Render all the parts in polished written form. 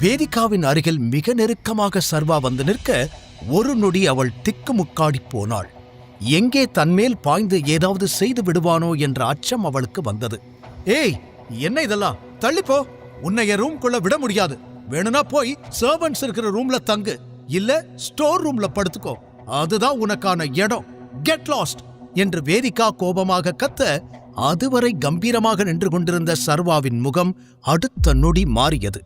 வேதிகாவின் அருகில் மிக நெருக்கமாக சர்வா வந்து நிற்க ஒரு நொடி அவள் திக்குமுக்காடி போனாள். எங்கே தன்மேல் பாய்ந்து ஏதாவது செய்து விடுவானோ என்ற அச்சம் அவளுக்கு வந்தது. ஏய், என்ன இதெல்லாம்? தள்ளிப்போ, உன்னை என் ரூம்குள்ள விட முடியாது. வேணும்னா போய் சர்வன்ட்ஸ் இருக்கிற ரூம்ல தங்கு, இல்ல ஸ்டோர் ரூம்ல படுத்துக்கோ, அதுதான் உனக்கான இடம். கெட் லாஸ்ட் என்று வேதிகா கோபமாக கத்த, அதுவரை கம்பீரமாக நின்று கொண்டிருந்த சர்வாவின் முகம் அடுத்த நொடி மாறியது.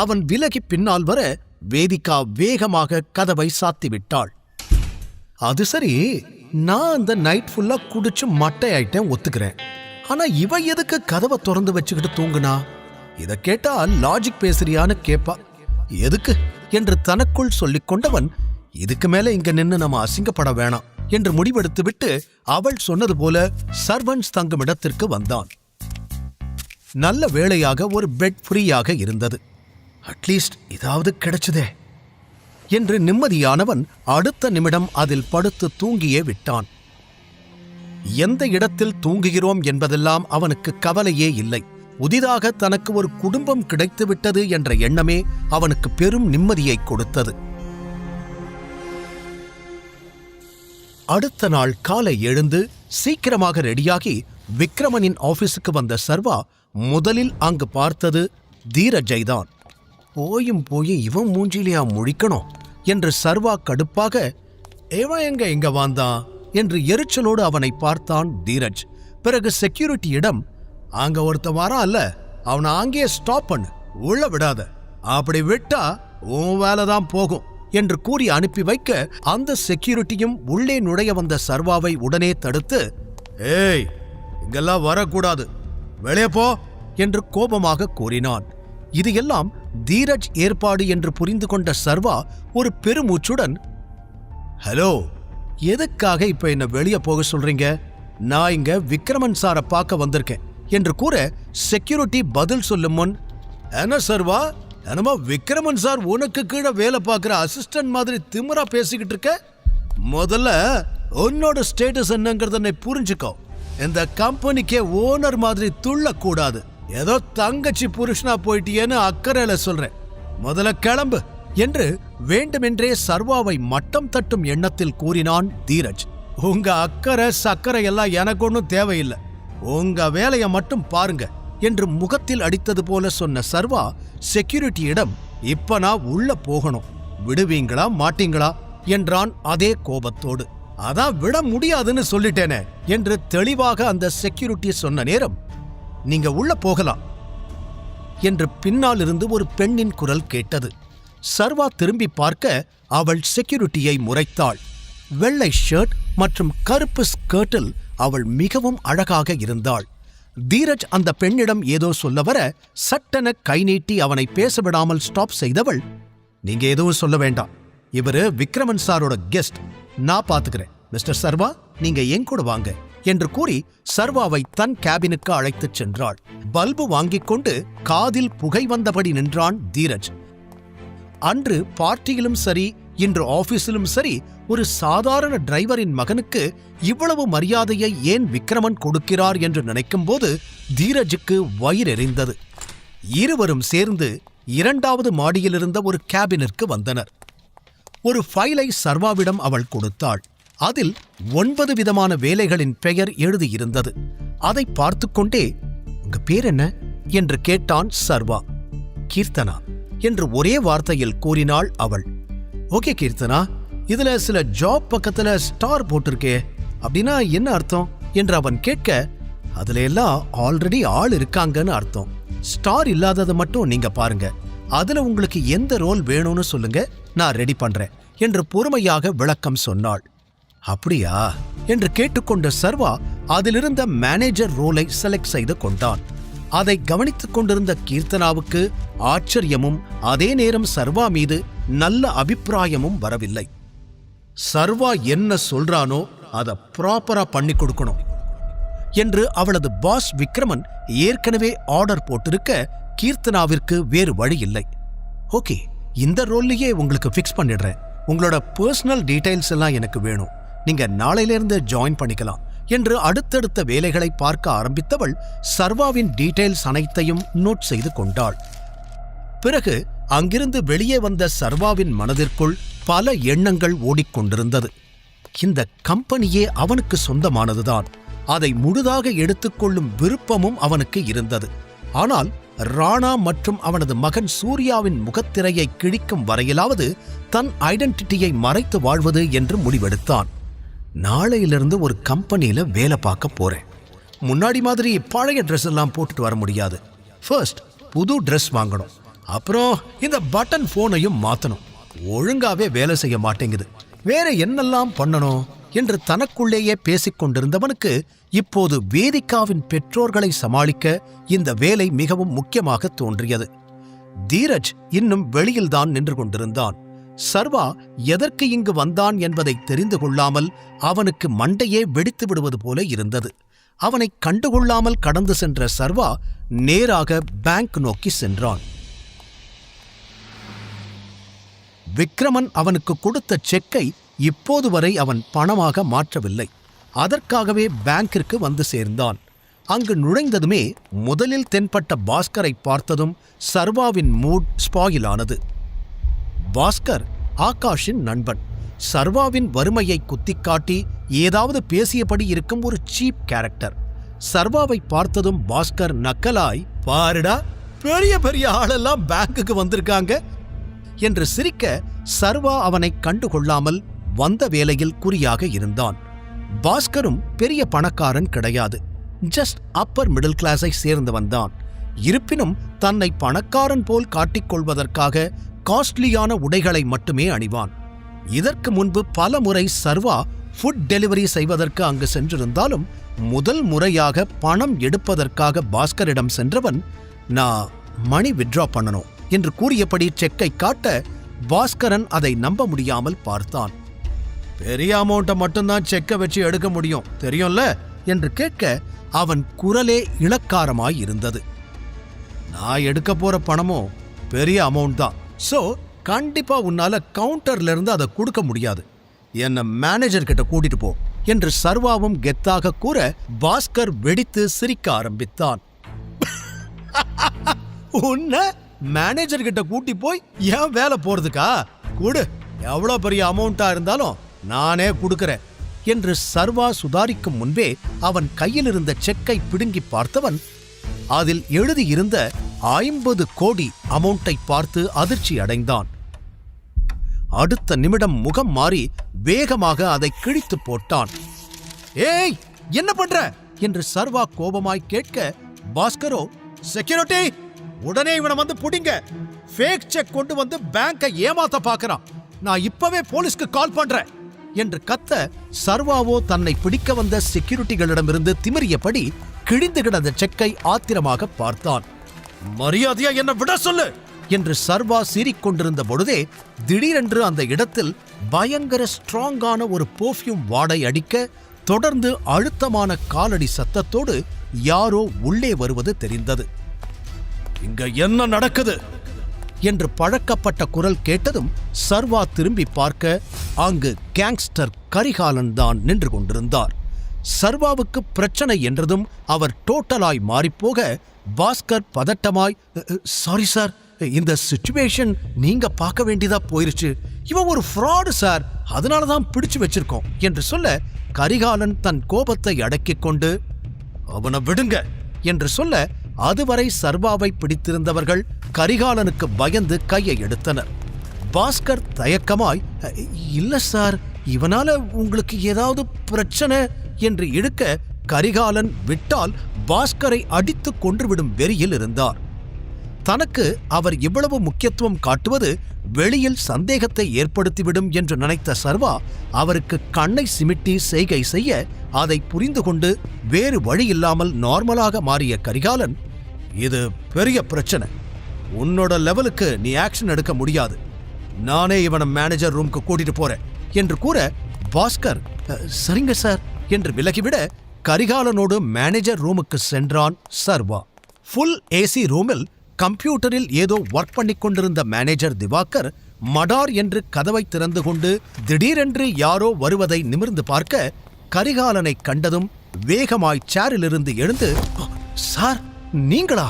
அவன் விலகி பின்னால் வர வேதிகா வேகமாக கதவை சாத்திவிட்டாள். அது சரி, நான் அந்த நைட் ஃபுல்லா குடிச்சு மட்டை ஆயிட்டேன், ஒத்துக்கிறேன். ஆனா இவ எதுக்கு கதவை திறந்து வச்சுக்கிட்டு தூங்குனா? இத கேட்டா லாஜிக் பேசுறியான்னு கேப்பா. எதுக்கு என்று தனக்குள் சொல்லிக் கொண்டவன், இதுக்கு மேல இங்க நின்னு நம்ம அசிங்கப்பட வேணாம் என்று முடிவெடுத்து விட்டு அவள் சொன்னது போல சர்வன்ட்ஸ் தங்கும் இடத்திற்கு வந்தான். நல்ல வேளையாக ஒரு பெட் ஃப்ரீயாக இருந்தது. அட்லீஸ்ட் இதாவது கிடைச்சதே என்று நிம்மதியானவன் அடுத்த நிமிடம் அதில் படுத்து தூங்கியே விட்டான். எந்த இடத்தில் தூங்குகிறோம் என்பதெல்லாம் அவனுக்கு கவலையே இல்லை. புதிதாக தனக்கு ஒரு குடும்பம் கிடைத்துவிட்டது என்ற எண்ணமே அவனுக்கு பெரும் நிம்மதியை கொடுத்தது. அடுத்த நாள் காலை எழுந்து சீக்கிரமாக ரெடியாகி விக்ரமனின் ஆபீஸுக்கு வந்த சர்வா முதலில் அங்கு பார்த்தது தீரஜைதான். போயும் இவன் மூஞ்சிலியா முழிக்கணும் என்று சர்வா கடுப்பாக, இவன் எங்க வந்தான் என்று எரிச்சலோடு அவனை பார்த்தான் தீரஜ். பிறகு செக்யூரிட்டியிடம், அங்க ஒருத்த வாரா அல்ல, அவனை அங்கேயே ஸ்டாப் பண்ணு, உள்ள விடாத, அப்படி விட்டா உன் வேலைதான் போகும் என்று கூறி அனுப்பி வைக்க, அந்த செக்யூரிட்டியும் உள்ளே நுழைய வந்த சர்வாவை உடனே தடுத்து, ஏய், இங்கெல்லாம் வரக்கூடாது, வெளியே போ என்று கோபமாக கூறினான். இது எல்லாம் தீரஜ் ஏற்பாடு என்று புரிந்து கொண்ட சர்வா ஒரு பெருமூச்சுடன், ஹலோ, எதுக்காக இப்ப என்ன வெளியே போக சொல்றீங்க? நான் இங்க விக்ரமன் சாரை பார்க்க வந்திருக்கேன் என்று கூற, செக்யூரிட்டி பதில் சொல்லும் முன், என்ன சர்வா, என்னமோ விக்ரமன் சார் உனக்கு கீழே வேலை பார்க்கிற அசிஸ்டன்ட் மாதிரி திமிரா பேசிக்கிட்டு இருக்க? முதல்ல உன்னோட ஸ்டேட்டஸ் என்னங்கிறத புரிஞ்சுக்கோ. இந்த கம்பெனிக்கே ஓனர் மாதிரி துள்ளக்கூடாது. ஏதோ தங்கச்சி புருஷனா போயிட்டியேன்னு அக்கறையில சொல்றேன். முதல்ல கிளம்பு என்று வேண்டுமென்றே சர்வாவை மட்டம் தட்டும் எண்ணத்தில் கூறினான் தீரஜ். உங்க அக்கறை சக்கரை எல்லாம் எனக்கு ஒன்றும் தேவையில்லை, உங்க வேலையை மட்டும் பாருங்க என்று முகத்தில் அடித்தது போல சொன்ன சர்வா செக்யூரிட்டியிடம், இப்ப நான் உள்ள போகணும், விடுவீங்களா மாட்டீங்களா என்றான் அதே கோபத்தோடு. அதான் விட முடியாதுன்னு சொல்லிட்டேனே என்று தெளிவாக அந்த செக்யூரிட்டி சொன்ன நேரம், நீங்க உள்ள போகலாம் என்று பின்னால் இருந்து ஒரு பெண்ணின் குரல் கேட்டது. சர்வா திரும்பி பார்க்க அவள் செக்யூரிட்டியை முறைத்தாள். வெள்ளை ஷர்ட் மற்றும் கருப்பு ஸ்கர்ட்டில் அவள் மிகவும் அழகாக இருந்தாள். தீரஜ் அந்த பெண்ணிடம் ஏதோ சொல்ல வர சட்டென கை நீட்டி அவனை பேசவிடாமல் ஸ்டாப் செய்தவள், நீங்க எதுவும் சொல்ல வேண்டாம், இவரு விக்ரமன் சாரோட கெஸ்ட், நான் பாத்துக்கிறேன். மிஸ்டர் சர்வா, நீங்க என் கூட வாங்க என்று கூறி சர்வாவை தன் கேபினுக்கு அழைத்துச் சென்றாள். பல்பு வாங்கிக் கொண்டு காதில் புகை வந்தபடி நின்றான் தீரஜ். அன்று பார்ட்டியிலும் சரி, இன்று ஆபீஸிலும் சரி, ஒரு சாதாரண டிரைவரின் மகனுக்கு இவ்வளவு மரியாதையை ஏன் விக்ரமன் கொடுக்கிறார் என்று நினைக்கும் போது தீரஜுக்கு வயிறெறிந்தது. இருவரும் சேர்ந்து 2வது மாடியிலிருந்த ஒரு கேபினிற்கு வந்தனர். ஒரு ஃபைலை சர்வாவிடம் அவள் கொடுத்தாள். அதில் 9 விதமான வேலைகளின் பெயர் எழுதியிருந்தது. அதை பார்த்து கொண்டே, உங்க பேர் என்ன என்று கேட்டான் சர்வா. கீர்த்தனா என்று ஒரே வார்த்தையில் கூறினாள் அவள். ஓகே கீர்த்தனா, இதுல சில ஜாப் பக்கத்துல ஸ்டார் போட்டிருக்கே, அப்படின்னா என்ன அர்த்தம் என்று அவன் கேட்க, அதுல எல்லாம் ஆல்ரெடி ஆள் இருக்காங்கன்னு அர்த்தம். ஸ்டார் இல்லாததை மட்டும் நீங்க பாருங்க, அதுல உங்களுக்கு எந்த ரோல் வேணும்னு சொல்லுங்க, நான் ரெடி பண்றேன் என்று பொறுமையாக விளக்கம் சொன்னாள். அப்படியா என்று கேட்டுக்கொண்ட சர்வா அதிலிருந்த மேனேஜர் ரோலை செலக்ட் செய்து கொண்டான். அதை கவனித்துக் கொண்டிருந்த கீர்த்தனாவுக்கு ஆச்சரியமும் அதே நேரம் சர்வா மீது நல்ல அபிப்பிராயமும் வரவில்லை. சர்வா என்ன சொல்றானோ அதை ப்ராப்பரா பண்ணி கொடுக்கணும் என்று அவளது பாஸ் விக்ரமன் ஏற்கனவே ஆர்டர் போட்டிருக்க கீர்த்தனாவிற்கு வேறு வழி இல்லை. ஓகே, இந்த ரோல்லையே உங்களுக்கு ஃபிக்ஸ் பண்ணிடுறேன், உங்களோட பர்சனல் டீடைல்ஸ் எல்லாம் எனக்கு வேணும், நீங்க நாளையிலிருந்து ஜாயின் பண்ணிக்கலாம் என்று அடுத்தடுத்த வேலைகளை பார்க்க ஆரம்பித்தவள் சர்வாவின் டீடைல்ஸ் அனைத்தையும் நோட் செய்து கொண்டாள். பிறகு அங்கிருந்து வெளியே வந்த சர்வாவின் மனதிற்குள் பல எண்ணங்கள் ஓடிக்கொண்டிருந்தது. இந்த கம்பெனியே அவனுக்கு சொந்தமானதுதான். அதை முழுதாக எடுத்துக்கொள்ளும் விருப்பமும் அவனுக்கு இருந்தது. ஆனால் ராணா மற்றும் அவனது மகன் சூர்யாவின் முகத்திரையை கிழிக்கும் வரையிலாவது தன் ஐடென்டிட்டியை மறைத்து வாழ்வது என்று முடிவெடுத்தான். நாளையிலிருந்து ஒரு கம்பெனியில வேலை பார்க்க போறேன். முன்னாடி மாதிரி பழைய ட்ரெஸ் எல்லாம் போட்டுட்டு வர முடியாது. ஃபர்ஸ்ட் புது ட்ரெஸ் வாங்கணும். அப்புறம் இந்த பட்டன் போனையும் மாத்தணும். ஒழுங்காவே வேலை செய்ய மாட்டேங்குது. வேற என்னெல்லாம் பண்ணணும் என்று தனக்குள்ளேயே பேசிக் கொண்டிருந்தவனுக்கு இப்போது வேதிகாவின் பெற்றோர்களை சமாளிக்க இந்த வேலை மிகவும் முக்கியமாக தோன்றியது. தீரஜ் இன்னும் வெளியில்தான் நின்று கொண்டிருந்தான். சர்வா எதற்கு இங்கு வந்தான் என்பதை தெரிந்து கொள்ளாமல் அவனுக்கு மண்டையே வெடித்து விடுவது போல இருந்தது. அவனை கண்டுகொள்ளாமல் கடந்து சென்ற சர்வா நேராக பேங்க் நோக்கி சென்றான். விக்ரமன் அவனுக்கு கொடுத்த செக்கை இப்போது வரை அவன் பணமாக மாற்றவில்லை. அதற்காகவே பேங்கிற்கு வந்து சேர்ந்தான். அங்கு நுழைந்ததுமே முதலில் தென்பட்ட பாஸ்கரை பார்த்ததும் சர்வாவின் மூட் ஸ்பாயிலானது. பாஸ்கர் ஆகாஷின் நண்பன். சர்வாவின் வறுமையை குத்திக்காட்டி ஏதாவது பேசியபடி இருக்கும் ஒரு சீப் கேரக்டர். சர்வாவை பார்த்ததும் பாஸ்கர் நக்கலாய், பாருடா பெரிய பெரிய ஆளெல்லாம் பேங்குக்கு வந்திருக்காங்க என்று சிரிக்க, சர்வா அவனை கண்டுகொள்ளாமல் வந்த வேலையில் குறியாக இருந்தான். பாஸ்கரும் பெரிய பணக்காரன் கிடையாது. ஜஸ்ட் அப்பர் மிடில் கிளாஸை சேர்ந்தவன்தான். இருப்பினும் தன்னை பணக்காரன் போல் காட்டிக்கொள்வதற்காக காஸ்ட்லியான உடைகளை மட்டுமே அணிவான். இதற்கு முன்பு பல முறை சர்வா ஃபுட் டெலிவரி செய்வதற்கு அங்கு சென்றிருந்தாலும் முதல் முறையாக பணம் எடுப்பதற்காக பாஸ்கரிடம் சென்றவன், நான் மணி வித்ட்ரா பண்ணணும் என்று கூறியபடி செக்கை காட்ட பாஸ்கரன் அதை நம்ப முடியாமல் பார்த்தான். பெரிய அமௌண்ட்டை மட்டும்தான் செக்கை வச்சு எடுக்க முடியும் தெரியும்ல என்று கேட்க அவன் குரலே இளக்காரமாய் இருந்தது. நான் எடுக்க போற பணமும் பெரிய அமௌண்ட் தான். சோ கண்டிப்பா உன்னால கவுண்டர்ல இருந்து அதை கொடுக்க முடியாது. என்ன மேனேஜர் கிட்ட கூட்டிட்டு போ என்று சர்வாவும் கெத்தாக கூற பாஸ்கர் வெடித்து சிரிக்க ஆரம்பித்தான். உன்ன மேனேஜர் கிட்ட கூட்டி போய் ஏன் வேலை போறதுக்கா? கூடு, எவ்வளவு பெரிய அமௌண்டா இருந்தாலும் நானே கொடுக்கிறேன் என்று சர்வா சுதாரிக்கும் முன்பே அவன் கையில் இருந்த செக்கை பிடுங்கி பார்த்தவன் அதில் எழுதியிருந்த 50 கோடி அமௌண்டை பார்த்து அதிர்ச்சி அடைந்தான். அடுத்த நிமிடம் முகம் மாறி வேகமாக அதை கிழித்து போட்டான். ஏய், என்ன பண்ற என்று சர்வா கோபமாய் கேட்க, பாஸ்கரோ, செக்யூரிட்டி, உடனே இவனை வந்து புடிங்க. ஃபேக் செக் கொண்டு வந்து பேங்கை ஏமாத்த பார்க்கறான். நான் இப்பவே போலீஸ்க்கு கால் பண்றேன் என்று கத்த, சர்வாவோ தன்னை பிடிக்க வந்த செக்யூரிட்டிகளிடமிருந்து திமிரியபடி கிழிந்து கிடந்த செக்கை ஆத்திரமாக பார்த்தான். மரியாதையா என்ன விட சொல்லு என்று சர்வா சீறிக்கொண்டிருந்த பொழுதே திடீரென்று அந்த இடத்தில் பயங்கர ஸ்ட்ராங்கான ஒரு பெர்ஃப்யூம் வாடை அடிக்க, தொடர்ந்து அழுத்தமான காலடி சத்தத்தோடு யாரோ உள்ளே வருவது தெரிந்தது. இங்க என்ன நடக்குது என்று பழக்கப்பட்ட குரல் கேட்டதும் சர்வா திரும்பி பார்க்க அங்கு கேங்ஸ்டர் கரிகாலன் தான் நின்று கொண்டிருந்தார். சர்வாவுக்கு பிரச்சனை என்றதும் அவர் டோட்டலாய் மாறிப்போக, பாஸ்கர் பதட்டமாய், சாரி சார், இந்த சிச்சுவேஷன் நீங்க பார்க்க வேண்டியதா போயிருச்சு. இவன் ஒரு ஃப்ராடு சார், அதனாலதான் பிடிச்சு வச்சிருக்கோம் என்று சொல்ல, கரிகாலன் தன் கோபத்தை அடக்கிக் கொண்டு, அவனை விடுங்க என்று சொல்ல, அதுவரை சர்வாவை பிடித்திருந்தவர்கள் கரிகாலனுக்கு பயந்து கையை எடுத்தனர். பாஸ்கர் தயக்கமாய், இல்ல சார், இவனால உங்களுக்கு ஏதாவது பிரச்சனை என்று இழுக்க, கரிகாலன் விட்டால் பாஸ்கரை அடித்து கொன்றுவிடும் வெறியில் இருந்தார். தனக்கு அவர் இவ்வளவு முக்கியத்துவம் காட்டுவது வெளியில் சந்தேகத்தை ஏற்படுத்திவிடும் என்று நினைத்த சர்வா அவருக்கு கண்ணை சிமிட்டி செய்கை செய்ய, அதை புரிந்து கொண்டு வேறு வழியில்லாமல் நார்மலாக மாறிய கரிகாலன், இது பெரிய பிரச்சனை, உன்னோட லெவலுக்கு நீ ஆக்ஷன் எடுக்க முடியாது, நானே இவனை மேனேஜர் ரூமுக்கு கூட்டிட்டு போறேன் என்று கூற, பாஸ்கர் சரிங்க சார் என்று விலகிவிட கரிகாலனோடு மேனேஜர் ரூமுக்கு சென்றான் சர்வா. ஃபுல் ஏசி ரூமில் கம்ப்யூட்டரில் ஏதோ ஒர்க் பண்ணிக் கொண்டிருந்த மேனேஜர் திவாகர் மடார் என்று கதவை திறந்து கொண்டு திடீரென்று யாரோ வருவதை நிமிர்ந்து பார்க்க, கரிகாலனை கண்டதும் வேகமாய் சேரிலிருந்து எழுந்து, சார் நீங்களா,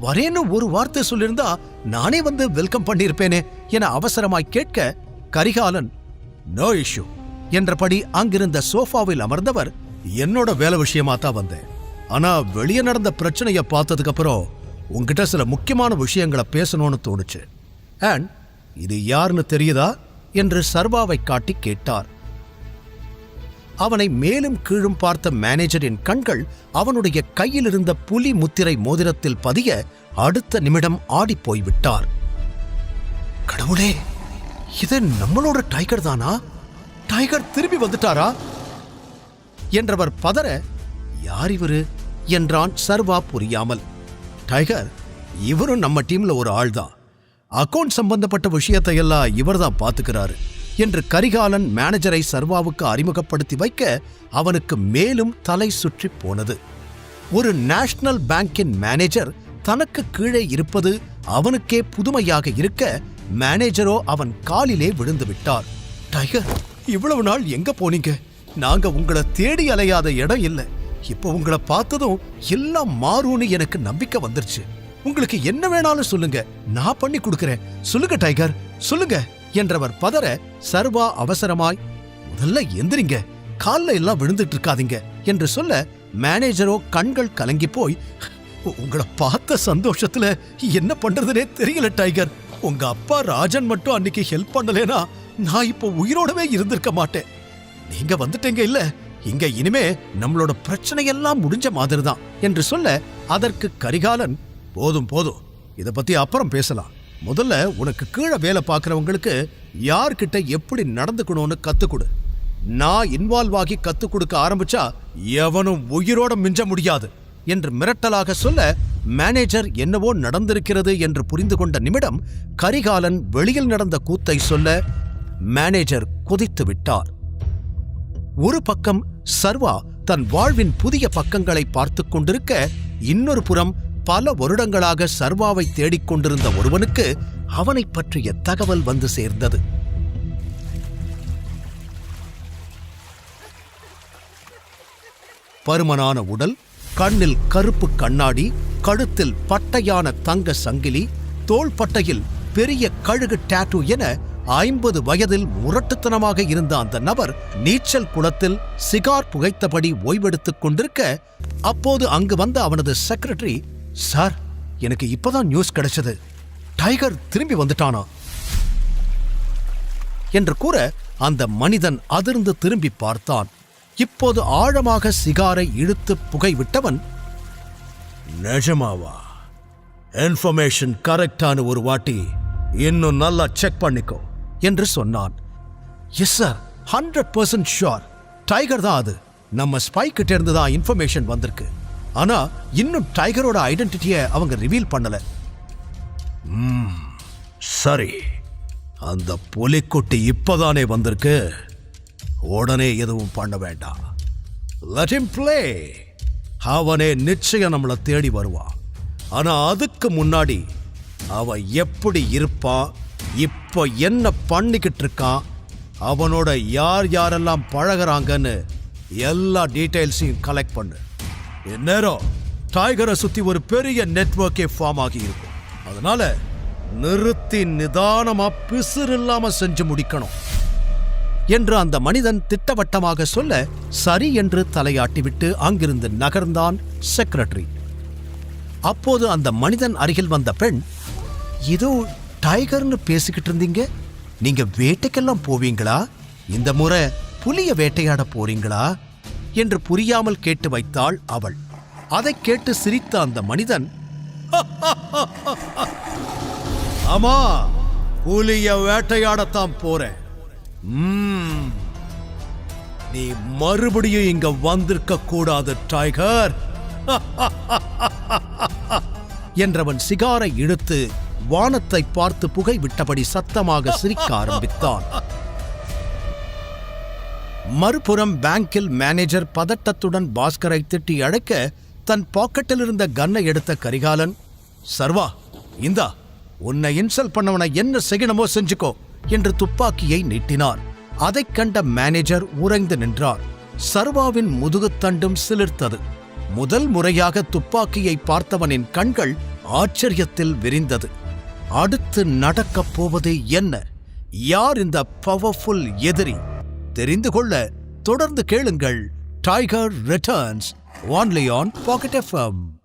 வரேன்னு ஒரு வார்த்தை சொல்லியிருந்தா நானே வந்து வெல்கம் பண்ணியிருப்பேனே என அவசரமாய் கேட்க, கரிகாலன் நோ இஷ்யூ என்றபடி அங்கிருந்த சோஃபாவில் அமர்ந்தவர், என்னோட வேலை விஷயமா தான் வந்தேன். ஆனா வெளியே நடந்த பிரச்சனைய பார்த்ததுக்கு அப்புறம் உங்ககிட்ட சில முக்கியமான விஷயங்களை பேசணும்னு தோணுச்சு. அண்ட் இது யாருன்னு தெரியுதா என்று சர்வாவை காட்டி கேட்டார். அவனை மேலும் கீழும் பார்த்த மேனேஜரின் கண்கள் அவனுடைய கையில் இருந்த புலி முத்திரை மோதிரத்தில் பதிய அடுத்த நிமிடம் ஆடிப்போய்விட்டார். கடவுளே, இது நம்மளோட டைகர் தானா? டைகர் திரும்பி வந்துட்டாரா என்றவர் பதற, யார் இவரு என்றான் சர்வா புரியாமல். டைகர், இவரும் நம்ம டீம்ல ஒரு ஆள்தான். அக்கவுண்ட் சம்பந்தப்பட்ட விஷயத்தை எல்லாம் இவர்தான் பாத்துக்கிறாரு என்று கரிகாலன் மேனேஜரை சர்வாவுக்கு அறிமுகப்படுத்தி வைக்க அவனுக்கு மேலும் தலை சுற்றி போனது. ஒரு நேஷனல் பேங்கின் மேனேஜர் தனக்கு கீழே இருப்பது அவனுக்கே புதுமையாக இருக்க, மேனேஜரோ அவன் காலிலே விழுந்து விட்டார். டைகர், இவ்வளவு நாள் எங்க போனீங்க? நாங்க உங்களை தேடி அலையாத இடம் இல்லை. இப்போ உங்களை பார்த்ததும் எல்லாம் மாறும்னு எனக்கு நம்பிக்கை வந்துருச்சு. உங்களுக்கு என்ன வேணாலும் சொல்லுங்க, நான் பண்ணி கொடுக்கிறேன். சொல்லுங்க டைகர், சொல்லுங்க என்றவர் பதற, சர்வா அவசரமாய், முதல்ல எந்திரிங்க, கால்ல எல்லாம் விழுந்துட்டு இருக்காதீங்க என்று சொல்ல, மேனேஜரோ கண்கள் கலங்கி போய், உங்களை பார்த்த சந்தோஷத்துல என்ன பண்றதுனே தெரியல டைகர். உங்க அப்பா ராஜன் மட்டும் அன்னைக்கு ஹெல்ப் பண்ணலேனா நான் இப்போ உயிரோடவே இருந்திருக்க மாட்டேன். நீங்க வந்துட்டீங்க இல்ல, இங்க இனிமே நம்மளோட பிரச்சனை எல்லாம் முடிஞ்ச மாதிரி தான் என்று சொல்ல, அதற்கு கரிகாலன், போதும் போதும், இத பத்தி அப்புறம் பேசலாம். முதல்ல உனக்கு கீழே வேலை பார்க்கறவங்களுக்கு யார்கிட்ட எப்படி நடந்துக்கணும்னு கத்துக்கொடு. நான் இன்வால்வ் ஆகி கத்துக் கொடுக்க ஆரம்பிச்சா எவனும் உயிரோட மிஞ்ச முடியாது என்று மிரட்டலாக சொல்ல, மேனேஜர் என்னவோ நடந்திருக்கிறது என்று புரிந்து கொண்ட நிமிடம் கரிகாலன் வெளியில் நடந்த கூத்தை சொல்ல, மேனேஜர் கொதித்து விட்டார். ஒரு பக்கம் சர்வா தன் வாழ்வின் புதிய பக்கங்களை பார்த்துக் கொண்டிருக்க, இன்னொரு புறம் பல வருடங்களாக சர்வாவை தேடிக்கொண்டிருந்த ஒருவனுக்கு அவனை பற்றிய தகவல் வந்து சேர்ந்தது. பருமனான உடல், கண்ணில் கருப்பு கண்ணாடி, கழுத்தில் பட்டையான தங்க சங்கிலி, தோள்பட்டையில் பெரிய கழுகு டாட்டூ என 50 வயதில் முரட்டுத்தனமாக இருந்த அந்த நபர் நீச்சல் குளத்தில் சிகார் புகைத்தபடி ஓய்வெடுத்துக் கொண்டிருக்க, அப்போது அங்கு வந்த அவனது செக்ரட்டரி, சார், எனக்கு இப்பதான் நியூஸ் கிடைச்சது, டைகர் திரும்பி வந்துட்டானா என்று கூற, அந்த மனிதன் அதிர்ந்து திரும்பி பார்த்தான். இப்போது ஆழமாக சிகாரை இழுத்து புகை விட்டவன், நிஜமாவா? இன்ஃபர்மேஷன் கரெக்டான ஒரு வாட்டி இன்னும் நல்லா செக் பண்ணிக்கோ என்று சொன்னான். எஸ் சார், 100% ஷுர், டைகர் தான் அது. நம்ம ஸ்பை கிட்ட இருந்து தான் இன்ஃபர்மேஷன் வந்திருக்கு. ஆனா இன்னும் டைகரோட ஐடென்டிட்டியை அவங்க ரிவீல் பண்ணல. சரி, அந்த புலிக்குட்டி இப்பதானே வந்திருக்கு, உடனே எதுவும் பண்ண வேண்டாம். Let him play. அவனே நிச்சயம் நம்மளை தேடி வருவான். ஆனா அதுக்கு முன்னாடி அவன் எப்படி இருப்பான், இப்ப என்ன பண்ணிக்கிட்டு இருக்கான், அவனோட யார் யாரெல்லாம் பழகிறாங்கன்னு எல்லா டீடைல்ஸையும் கலெக்ட் பண்ணு. இந்நேரம் டைகரை சுத்தி ஒரு பெரிய நெட்வொர்க்கே ஃபார்ம் ஆகி இருக்கும். அதனால நிறுத்தி நிதானமா பிசுறு இல்லாம செஞ்சு முடிக்கணும் என்று அந்த மனிதன் திட்டவட்டமாக சொல்ல, சரி என்று தலையாட்டிவிட்டு அங்கிருந்து நகர்ந்தான் செக்ரட்டரி. அப்போது அந்த மனிதன் அருகில் வந்த பெண், இதோ டைகர்னு பேசிக்கிட்டு இருந்தீங்க, நீங்க வேட்டைக்கெல்லாம் போவீங்களா? இந்த முறை புலிய வேட்டையாட போறீங்களா என்று புரியாமல் கேட்டு வைத்தாள் அவள். அதை கேட்டு சிரித்த அந்த மனிதன், ஆமா, புலிய வேட்டையாடத்தான் போறேன். நீ மறுபடியும் இங்க வந்திருக்க கூடாது டைகர் என்றவன் சிகாரை இழுத்து வானத்தை பார்த்து புகை விட்டபடி சத்தமாக சிரிக்க ஆரம்பித்தான். மறுபுறம் பேங்கில் மேனேஜர் பதட்டத்துடன் பாஸ்கரை திட்டி அழைக்க, தன் பாக்கெட்டில் இருந்த கன்னை எடுத்த கரிகாலன், சர்வா, இந்தா, உன்னை இன்சல்ட் பண்ணவனை என்ன செய்யணுமோ செஞ்சுக்கோ என்று துப்பாக்கியை நீட்டினார். அதைக் கண்ட மேனேஜர் உறைந்து நின்றார். சர்வாவின் முதுகுத்தண்டும் சிலிர்த்தது. முதல் முறையாக துப்பாக்கியை பார்த்தவனின் கண்கள் ஆச்சரியத்தில் விரிந்தது. அடுத்து நடக்கப் போவது என்ன? யார் இந்த பவர்ஃபுல் எதிரி? தெரிந்து கொள்ள தொடர்ந்து கேளுங்கள் tiger returns, only on pocket FM.